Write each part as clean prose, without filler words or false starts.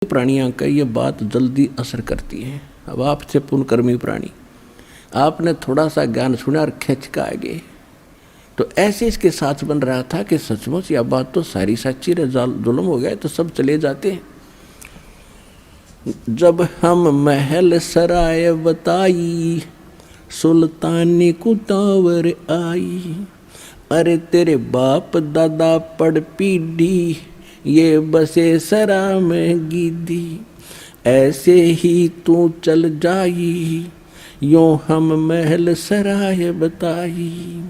प्राणियों का ये बात जल्दी असर करती है। अब आपसे पुण्यकर्मी प्राणी, आपने थोड़ा सा ज्ञान सुना और खिंच का आ गए, तो ऐसे इसके साथ बन रहा था कि सचमुच यह बात तो सारी सच्ची रे, जुल्म हो गया तो सब चले जाते हैं। जब हम महल सराय बताई, सुल्तानी कुतावर आई, अरे तेरे बाप दादा पड़ पीढ़ी, ये बसे सरा में गीदी, ऐसे ही तू चल जाई, यों हम महल सराय बताई।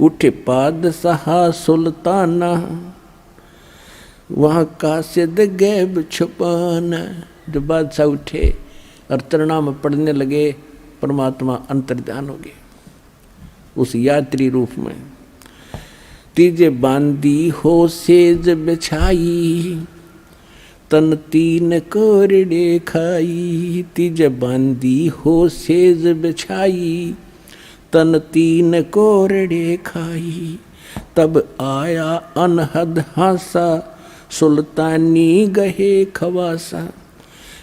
उठे पादशाह सुल्ताना, वहाँ कासिद गैब छुपाना। जब बादशाह उठे और तरनाम पढ़ने लगे, परमात्मा अंतर्ध्यान हो गए उस यात्री रूप में। तीजे बांदी हो सेज बिछाई, तन तीन कोरड़े खाई। तीजे बांदी हो सेज बिछाई, तन तीन कोरड़े खाई। तब आया अनहद हासा, सुल्तानी गहे खवासा।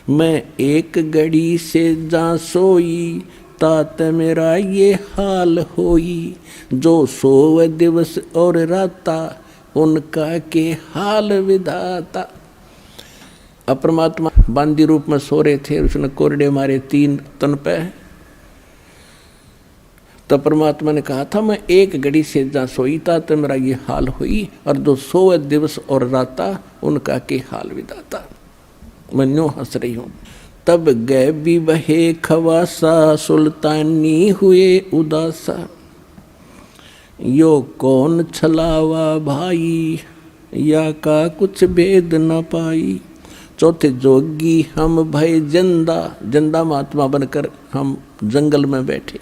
मैं एक घड़ी से जा सोई, तात मेरा ये हाल होई। जो सोव दिवस और राता, उनका के हाल विधाता। अब परमात्मा बांदी रूप में सो रहे थे, उसने कोरडे मारे तीन तन पे। तब परमात्मा ने कहा था, मैं एक घड़ी से जा सोई था तो मेरा ये हाल हुई, और जो सोए दिवस और राता, उनका के हाल विधाता। मैं न्यों हंस रही हूँ। तब गैबी बहे खवासा, सुल्तानी हुए उदासा। यो कौन छलावा भाई, या का कुछ भेद न पाई। चौथे जोगी हम भय जिंदा, जिंदा महात्मा बनकर हम जंगल में बैठे।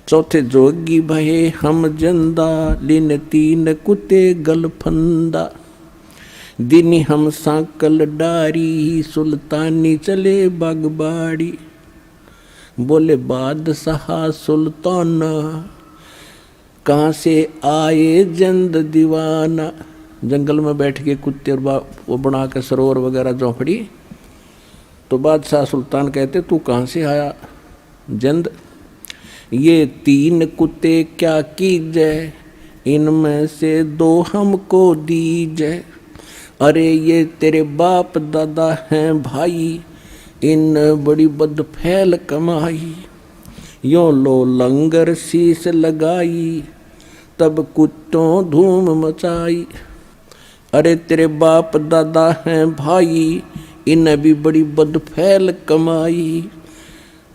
चौथे जोगी भये हम जिंदा, लिन तीन कुत्ते गलफंदा। दिनी हम सांकल डारी, सुल्तानी चले बागबाड़ी। बोले बादशाह सुल्ताना, कहाँ से आए जंद दीवाना। जंगल में बैठ के कुत्ते और वो बना के सरोवर वगैरह झोंपड़ी। तो बादशाह सुल्तान कहते, तू कहाँ से आया जंद। ये तीन कुत्ते क्या कीजे, इनमें से दो हमको दीजे। अरे ये तेरे बाप दादा हैं भाई, इन बड़ी बद फैल कमाई। यों लो लंगर शीश लगाई, तब कुत्तों धूम मचाई। अरे तेरे बाप दादा हैं भाई, इन भी बड़ी बद फैल कमाई।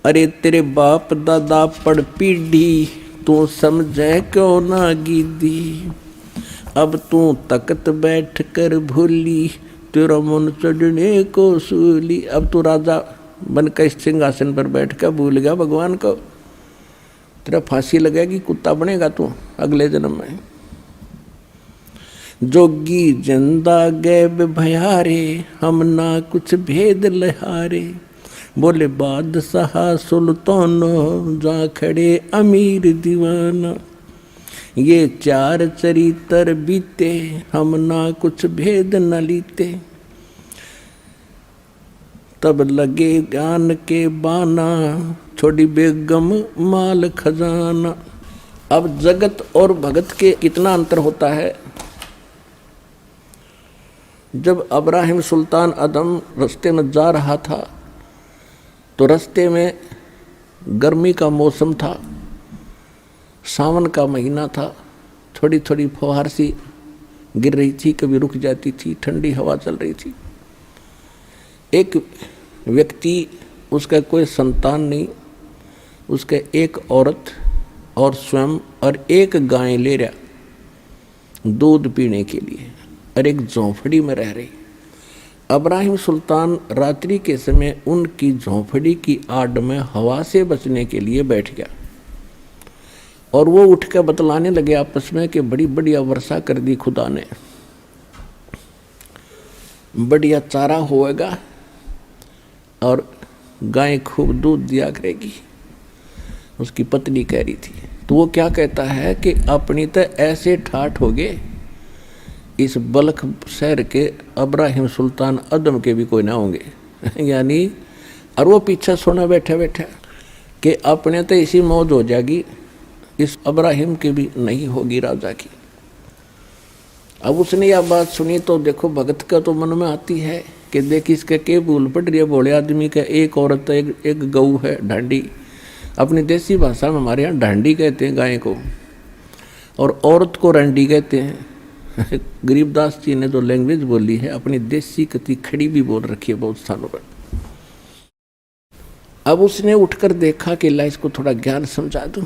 अरे तेरे बाप दादा पड़ पीढ़ी, तू समझे क्यों ना गीदी। अब तू तख्त बैठ कर भूली, तेरा मन चढ़ने को सूली। अब तू राजा बनकर इस सिंहासन पर बैठ कर भूल गया भगवान को। तेरा फांसी लगेगी, कुत्ता बनेगा तू अगले जन्म में। जोगी जिंदा गैब भयारे, हम ना कुछ भेद लहारे। बोले बादशाह सुल्तानो, जा खड़े अमीर दीवाना। ये चार चरित्र बीते, हम ना कुछ भेद न लीते। तब लगे ज्ञान के बाना, छोड़ी बेगम माल खजाना। अब जगत और भगत के कितना अंतर होता है। जब अब्राहिम सुल्तान अदम रास्ते में जा रहा था, तो रास्ते में गर्मी का मौसम था, सावन का महीना था। थोड़ी थोड़ी फुहार सी गिर रही थी, कभी रुक जाती थी, ठंडी हवा चल रही थी। एक व्यक्ति, उसका कोई संतान नहीं, उसके एक औरत और स्वयं और एक गाय ले रहा दूध पीने के लिए, और एक झोंपड़ी में रह रही। अब्राहिम सुल्तान रात्रि के समय उनकी झोंपड़ी की आड़ में हवा से बचने के लिए बैठ गया, और वो उठ कर बतलाने लगे आपस में कि बड़ी बढ़िया वर्षा कर दी खुदा ने, बढ़िया चारा होएगा और गाय खूब दूध दिया करेगी। उसकी पत्नी कह रही थी। तो वो क्या कहता है कि अपनी तो ऐसे ठाठ हो गए इस बल्ख शहर के अब्राहिम सुल्तान अदम के भी कोई ना होंगे। यानी और वो पीछे सोना बैठा बैठा कि अपने तो इसी मौज हो जाएगी, इस अब्राहिम की भी नहीं होगी राजा की। अब उसने यह बात सुनी तो देखो भगत का तो मन में आती है कि देख इसके के भूल पड़ रही है भोले आदमी का। एक औरत एक गऊ है ढांडी, अपनी देसी भाषा में हमारे यहाँ ढांडी कहते हैं गाय को, और औरत को रंडी कहते हैं। गरीबदास जी ने जो लैंग्वेज बोली है अपनी देसी कति खड़ी भी बोल रखी है बहुत स्थानों पर। अब उसने उठकर देखा कि ला इसको थोड़ा ज्ञान समझा दूं।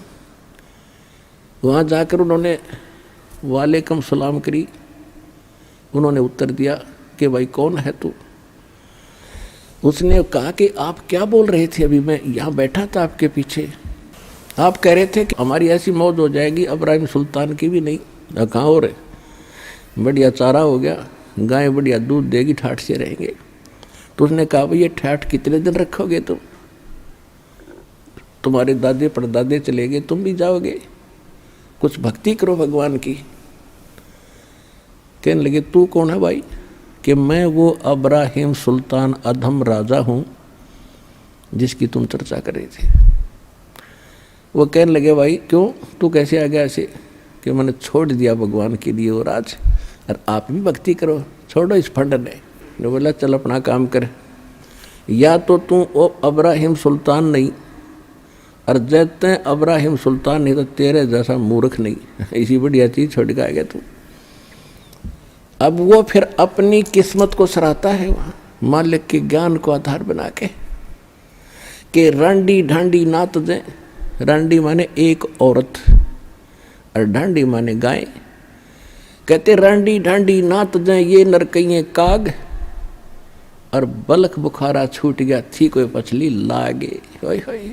वहाँ जाकर उन्होंने वालेकुम सलाम करी। उन्होंने उत्तर दिया कि भाई कौन है तू। उसने कहा कि आप क्या बोल रहे थे, अभी मैं यहाँ बैठा था आपके पीछे, आप कह रहे थे कि हमारी ऐसी मौत हो जाएगी अब्राहिम सुल्तान की भी नहीं। कहाँ हो रहे, बढ़िया चारा हो गया, गाय बढ़िया दूध देगी, ठाठ से रहेंगे। तो उसने कहा भाई ये ठाठ कितने दिन रखोगे तुम, तुम्हारे दादे परदादे चले गए, तुम भी जाओगे, कुछ भक्ति करो भगवान की। कहने लगे तू कौन है भाई, कि मैं वो अब्राहिम सुल्तान अधम राजा हूँ जिसकी तुम चर्चा कर रहे थे। वो कहने लगे भाई क्यों, तू कैसे आ गया ऐसे, कि मैंने छोड़ दिया भगवान के लिए वो राज, और आप भी भक्ति करो, छोड़ो इस फंड ने। बोला चल अपना काम कर, या तो तू वो अब्राहिम सुल्तान नहीं, और जैते अब्राहिम सुल्तान नहीं तो तेरे जैसा मूर्ख नहीं, इसी बढ़िया चीज छोड़ के आ गया तू। अब वो फिर अपनी किस्मत को सराहता है वहाँ मालिक के ज्ञान को आधार बना के, कि रांडी ढांडी नात दे। रांडी माने एक औरत और ढांडी माने गाय। कहते रांडी ढांडी नात दे ये नरकइये काग, और बलख बुखारा छूट गया थी कोई पछली लागे। होय होय